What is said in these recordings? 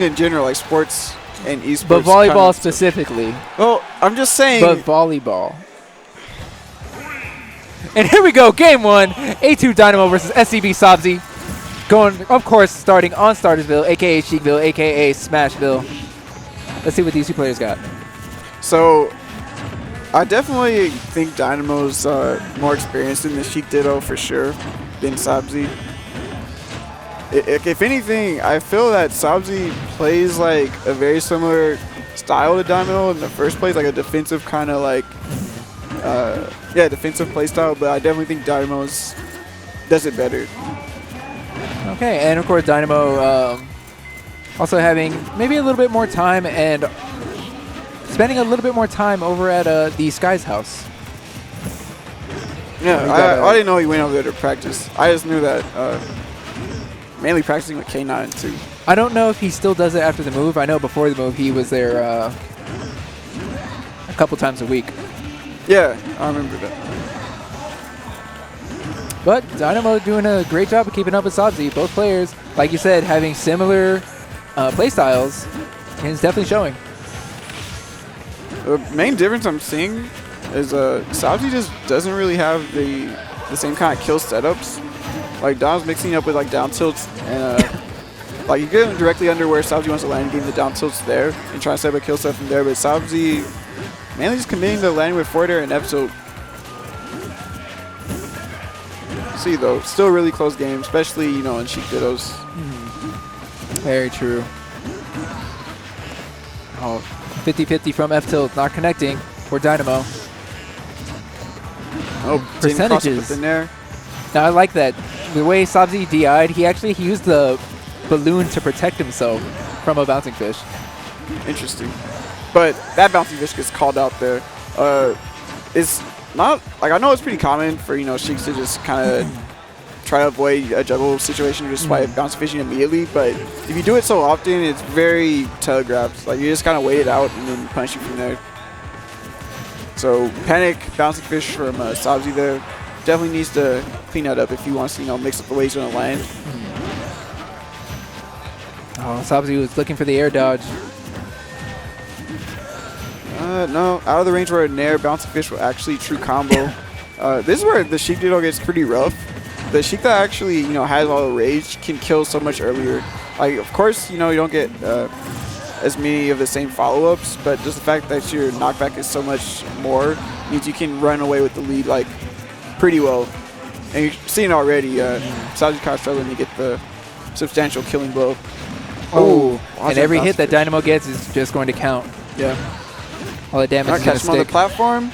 in general, like sports and esports. But volleyball specifically. Well, I'm just saying. But volleyball. And here we go, game one. A2 Dynamo versus SCB Sabzi. Going, of course, starting on Startersville, a.k.a. Sheikville, a.k.a. Smashville. Let's see what these two players got. So, I definitely think Dynamo's more experienced in the Sheik Ditto for sure than Sabzi. If anything, I feel that Sabzi plays like a very similar style to Dynamo in the first place, like a defensive kind of like, defensive play style, but I definitely think Dynamo's does it better. Okay, and of course Dynamo also having maybe a little bit more time and spending a little bit more time over at the Sky's house. Yeah, I didn't know he went over there to practice. I just knew that mainly practicing with K9 too. I don't know if he still does it after the move. I know before the move he was there a couple times a week. Yeah, I remember that. But Dynamo doing a great job of keeping up with Sabzi. Both players, like you said, having similar play styles, and it's definitely showing. The main difference I'm seeing is Sabzi just doesn't really have the same kind of kill setups. Like Dom's mixing up with like down tilts and like you get him directly under where Sabzi wants to land, getting the down tilts there and trying to set up a kill set from there. But Sabzi mainly just committing to landing with forward air and F tilt. See though, still a really close game, especially in Sheik Dittos. Very true. Oh, 50-50 from F tilt, not connecting for Dynamo. Oh, percentages in there. Now I like that. The way Sabzi DI'd, he used the balloon to protect himself from a bouncing fish. Interesting. But that bouncing fish gets called out there. It's not like, I know it's pretty common for Sheiks to just kind of try to avoid a juggle situation or just swipe bouncing fishing immediately. But if you do it so often, it's very telegraphed. Like you just kind of wait it out and then punish you from there. So panic bouncing fish from Sabzi there. Definitely needs to clean that up if he wants to mix up the way he's going to land. Oh, Sabzi was looking for the air dodge. No, out of the range where a nair bouncing fish will actually true combo. This is where the Sheik Ditto gets pretty rough. The Sheik that actually has all the rage can kill so much earlier. Like of course you don't get as many of the same follow-ups, but just the fact that your knockback is so much more means you can run away with the lead like pretty well. And you're seeing already, Sabzi kind of struggling to get the substantial killing blow. Oh, and every hit that Dynamo gets is just going to count. Yeah. All the damage is going to catch him on the platform.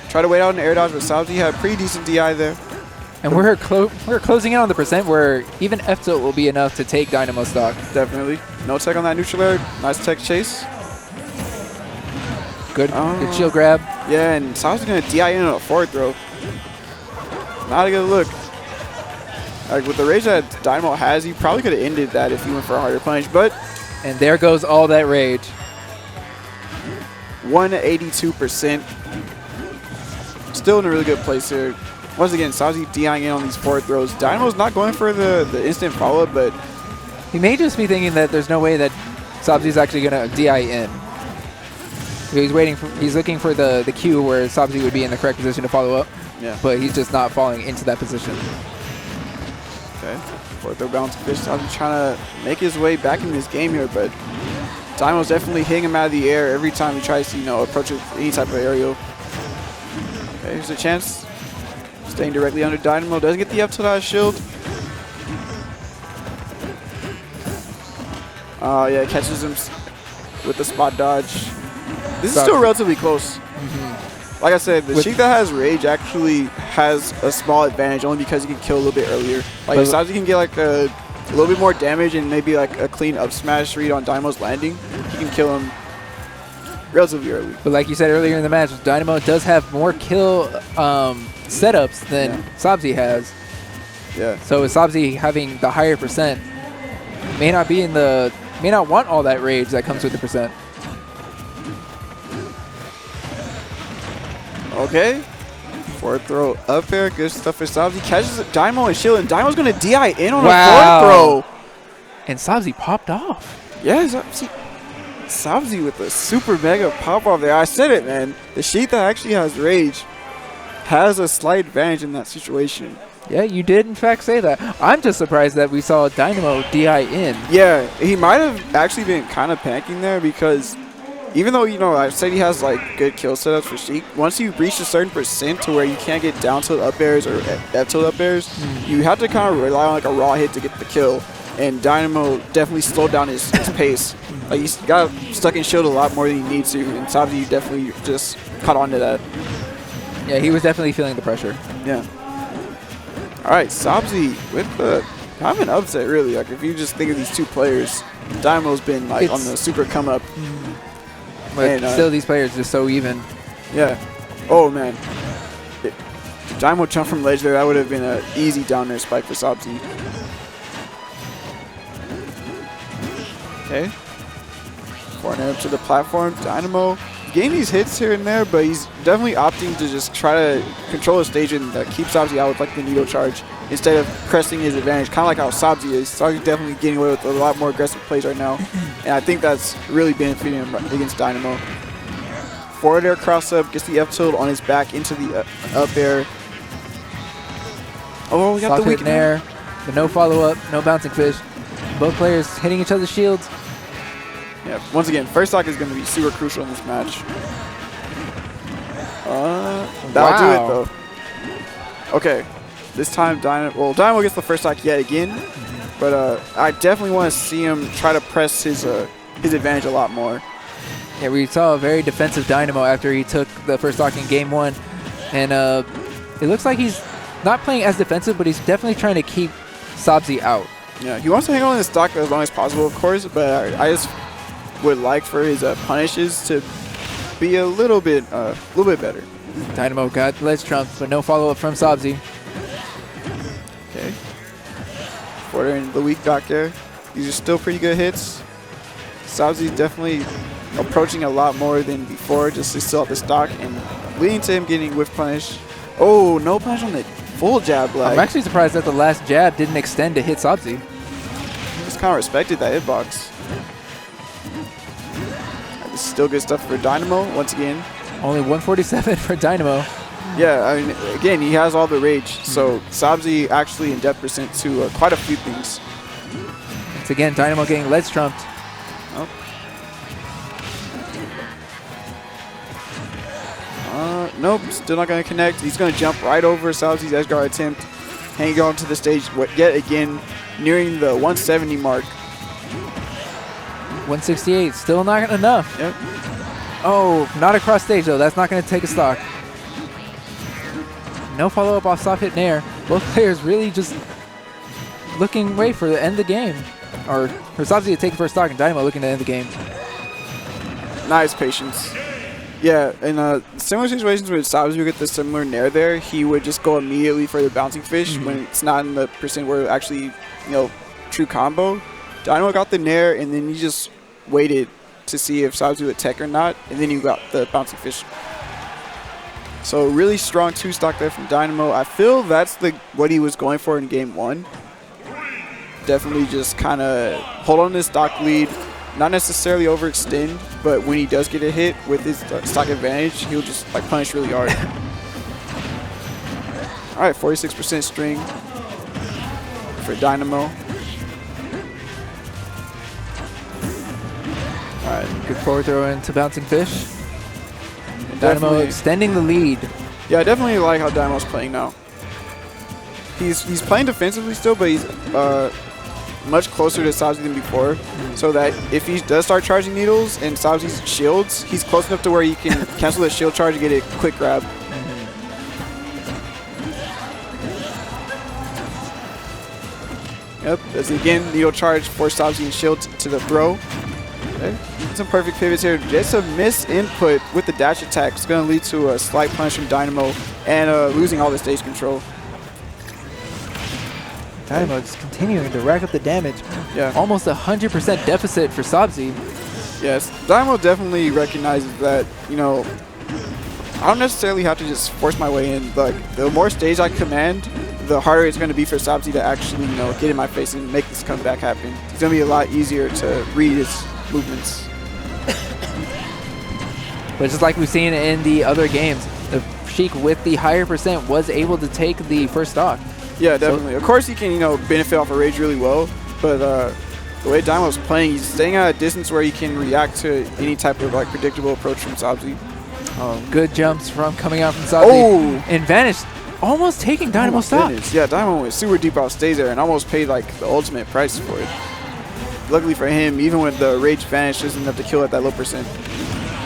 Try to wait out an air dodge, but Sabzi had pretty decent DI there. And we're closing in on the percent where even F tilt will be enough to take Dynamo stock. Definitely. No tech on that neutral air. Nice tech chase. Good shield grab. Yeah, and Sabzi's going to DI in on a forward throw. Not a good look. Like with the rage that Dynamo has, he probably could have ended that if he went for a harder punch, but... And there goes all that rage. 182%. Still in a really good place here. Once again, Sabzi DIing in on these forward throws. Dynamo's not going for the instant follow-up, but... He may just be thinking that there's no way that Sabzi's actually going to DI in. He's looking for the cue where Sabzi would be in the correct position to follow up. Yeah. But he's just not falling into that position. Okay. Forward throw bouncing fish. Sabzi trying to make his way back in this game here, but Dynamo's definitely hitting him out of the air every time he tries to, approach with any type of aerial. Okay, here's a chance. Staying directly under Dynamo. Doesn't get the F tilt out of shield. Yeah, catches him with the spot dodge. This is still relatively close. Like I said, the Sheik that has rage actually has a small advantage only because he can kill a little bit earlier. Like if Sabzi can get like a little bit more damage and maybe like a clean up smash read on Dynamo's landing, he can kill him relatively early. But like you said earlier in the match, Dynamo does have more kill setups than Sabzi has. Yeah. So with Sabzi having the higher percent, may not want all that rage that comes with the percent. Okay. Forward throw up air. Good stuff for Sabzi. Catches Dynamo and shield, and Dynamo's going to DI in on a forward throw. And Sabzi popped off. Yeah, Sabzi with a super mega pop off there. I said it, man. The Sheik that actually has rage has a slight advantage in that situation. Yeah, you did in fact say that. I'm just surprised that we saw Dynamo DI in. Yeah, he might have actually been kind of panicking there because even though, you know, I said he has like good kill setups for Sheik, once you reach a certain percent to where you can't get down tilt up airs or F tilt up airs, you have to kind of rely on like a raw hit to get the kill. And Dynamo definitely slowed down his pace. Like he's got stuck in shield a lot more than he needs to, and Sabzi definitely just caught on to that. Yeah, he was definitely feeling the pressure. Yeah. All right, Sabzi with the kind of an upset, really. Like if you just think of these two players, Dynamo's been like on the super come up. But and, still, these players are just so even. Yeah. Oh man. Dynamo jump from ledge there. That would have been an easy down air spike for Sabzi. Okay. Corner up to the platform. Dynamo getting these hits here and there, but he's definitely opting to just try to control the stage and keep Sabzi out with like the needle charge instead of pressing his advantage, kind of like how Sabzi is. Sabzi's definitely getting away with a lot more aggressive plays right now, and I think that's really benefiting him against Dynamo. Forward air cross up, gets the F tilt on his back into the up air. Oh, we got the weak air, but no follow up, no bouncing fish. Both players hitting each other's shields. Yeah, once again, first stock is going to be super crucial in this match. That'll do it, though. Okay, this time Dynamo gets the first stock yet again, but I definitely want to see him try to press his advantage a lot more. Yeah, we saw a very defensive Dynamo after he took the first stock in game 1, and it looks like he's not playing as defensive, but he's definitely trying to keep Sabzi out. Yeah, he wants to hang on to the stock as long as possible, of course, but I just would like for his punishes to be a little bit better. Dynamo got ledge trump, but no follow-up from Sabzi. Okay. Forward in the weak back air. These are still pretty good hits. Sabzi's definitely approaching a lot more than before, just to still at the stock, and leading to him getting whiff punish. Oh, no punish on the full jab lag. I'm actually surprised that the last jab didn't extend to hit Sabzi. Just kind of respected that hitbox. This is still good stuff for Dynamo, once again. Only 147 for Dynamo. Yeah, I mean, again, he has all the rage, so Sabzi actually in depth percent to quite a few things. Once again, Dynamo getting ledge trumped. Oh. Nope, still not going to connect. He's going to jump right over Sabzi's edge guard attempt, hanging on to the stage yet again, nearing the 170 mark. 168, still not enough. Yep. Oh, not across stage though. That's not going to take a stock. No follow-up off soft hit in air. Both players really just looking away for the end of the game. Or for Sabzi to take the first stock and Dynamo looking to end the game. Nice patience. Yeah, in similar situations where Sabzi would get the similar nair there, he would just go immediately for the bouncing fish when it's not in the percent where it actually, you know, true combo. Dynamo got the nair, and then he just waited to see if Sabzi would tech or not, and then you got the bouncing fish. So really strong 2-stock there from Dynamo. I feel that's what he was going for in game 1. Definitely just kind of hold on to his stock lead, not necessarily overextend, but when he does get a hit with his stock advantage, he'll just like punish really hard. All right, 46% string for Dynamo. All right, good forward throw into bouncing fish. Dynamo extending the lead. Yeah, I definitely like how Dynamo's playing now. He's playing defensively still, but he's much closer to Sabzi than before, so that if he does start charging needles and Sabzi's shields, he's close enough to where he can cancel the shield charge and get a quick grab. Yep, as again, needle charge for Sabzi and shield to the throw. Okay. Some perfect pivots here. Just a miss input with the dash attack. It's going to lead to a slight punish from Dynamo and losing all the stage control. Dynamo just continuing to rack up the damage. Yeah. Almost 100% deficit for Sabzi. Yes. Dynamo definitely recognizes that, you know, I don't necessarily have to just force my way in. Like, the more stage I command, the harder it's going to be for Sabzi to actually, you know, get in my face and make this comeback happen. It's going to be a lot easier to read his movements. But just like we've seen in the other games, the Sheik with the higher percent was able to take the first stock. Yeah, definitely. Of course, he can, you know, benefit off of rage really well, but the way Dynamo's playing, he's staying at a distance where he can react to any type of like predictable approach from Sabzi. Good jumps from coming out from Sabzi. Oh! And vanished, almost taking Dynamo stock. Yeah, Dynamo went super deep off stage there and almost paid like the ultimate price for it. Luckily for him, even when the rage vanished, isn't enough to kill at that low percent.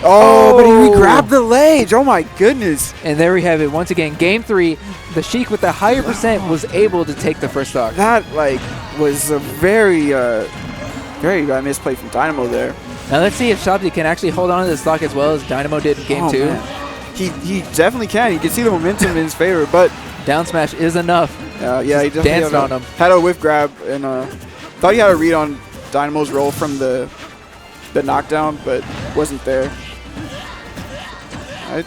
Oh, but he re-grabbed the ledge. Oh my goodness. And there we have it. Once again, game 3, the Sheik with the higher percent was able to take the first stock. That like was a very misplay from Dynamo there. Now let's see if Sabzi can actually hold on to the stock as well as Dynamo did in game 2. Man. He definitely can. You can see the momentum in his favor, but down smash is enough. Yeah, he definitely danced on him. Had a whiff grab and thought he had a read on Dynamo's roll from the knockdown, but wasn't there. Right.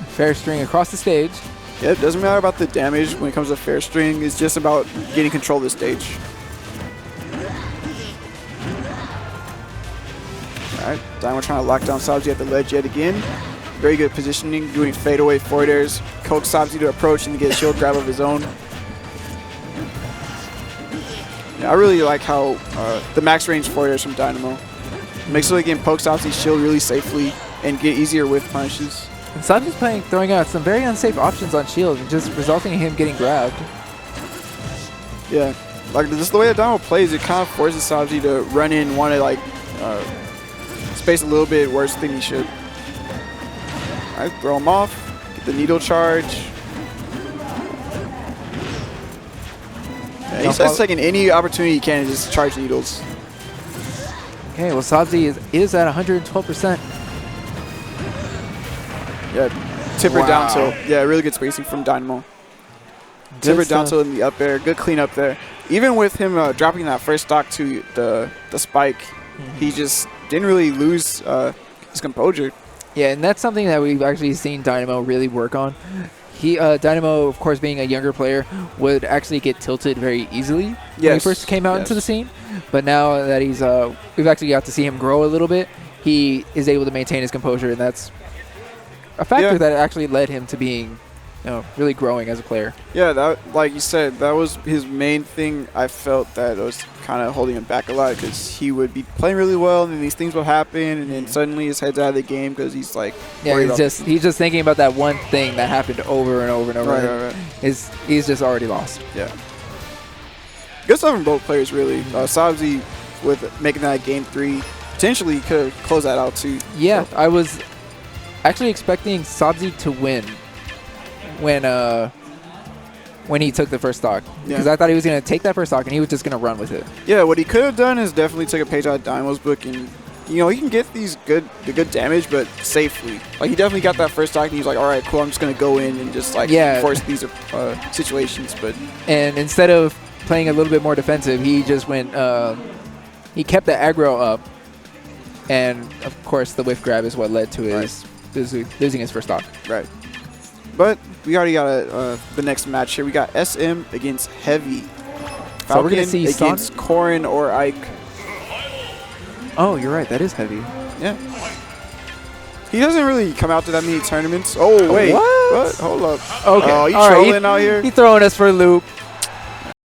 Fair string across the stage. Yeah, it doesn't matter about the damage when it comes to fair string. It's just about getting control of the stage. Alright, Dynamo trying to lock down Sabzi at the ledge yet again. Very good positioning, doing fadeaway forward airs. Coax Sabzi to approach and to get a shield grab of his own. Yeah, I really like how the max range forward airs from Dynamo. Makes it so he can poke Sabzi's shield really safely and get easier with punishes. And Sabzi's throwing out some very unsafe options on shield, and just resulting in him getting grabbed. Yeah, like just the way that Dynamo plays, it kind of forces Sabzi to run in, want to like space a little bit worse than he should. All right, throw him off, get the needle charge. Yeah, he starts taking any opportunity he can to just charge needles. Okay, well Sabzi is at 112%. Yeah, tipper down tilt. Yeah, really good spacing from Dynamo. Tipper down tilt in the up air. Good cleanup there. Even with him dropping that first stock to the spike, he just didn't really lose his composure. Yeah, and that's something that we've actually seen Dynamo really work on. Dynamo, of course, being a younger player, would actually get tilted very easily when he first came out into the scene. But now that he's, we've actually got to see him grow a little bit, he is able to maintain his composure, and that's a factor that actually led him to being, really growing as a player. Yeah, that, like you said, that was his main thing. I felt that it was kind of holding him back a lot because he would be playing really well, and then these things would happen, and then suddenly his head's out of the game because he's like, he's just thinking about that one thing that happened over and over and over. Right. He's just already lost. Yeah. Good stuff from both players, really. Sabzi with making that game 3 potentially could have closed that out too. Yeah, so. I was actually expecting Sabzi to win when he took the first stock, because I thought he was going to take that first stock and he was just going to run with it. Yeah, what he could have done is definitely take a page out of Dynamo's book, and he can get these good damage, but safely. Like he definitely got that first stock and he was like, all right, cool, I'm just going to go in and just like force these situations. And instead of playing a little bit more defensive, he just went. He kept the aggro up, and of course the whiff grab is what led to his losing his first stock. Right. But we already got the next match here. We got SM against Heavy. Falcon so we're gonna see against Corin or Ike. Oh, you're right. That is Heavy. Yeah. He doesn't really come out to that many tournaments. Oh, wait. What? Hold up. Okay. Oh, you trolling out here? He's throwing us for a loop.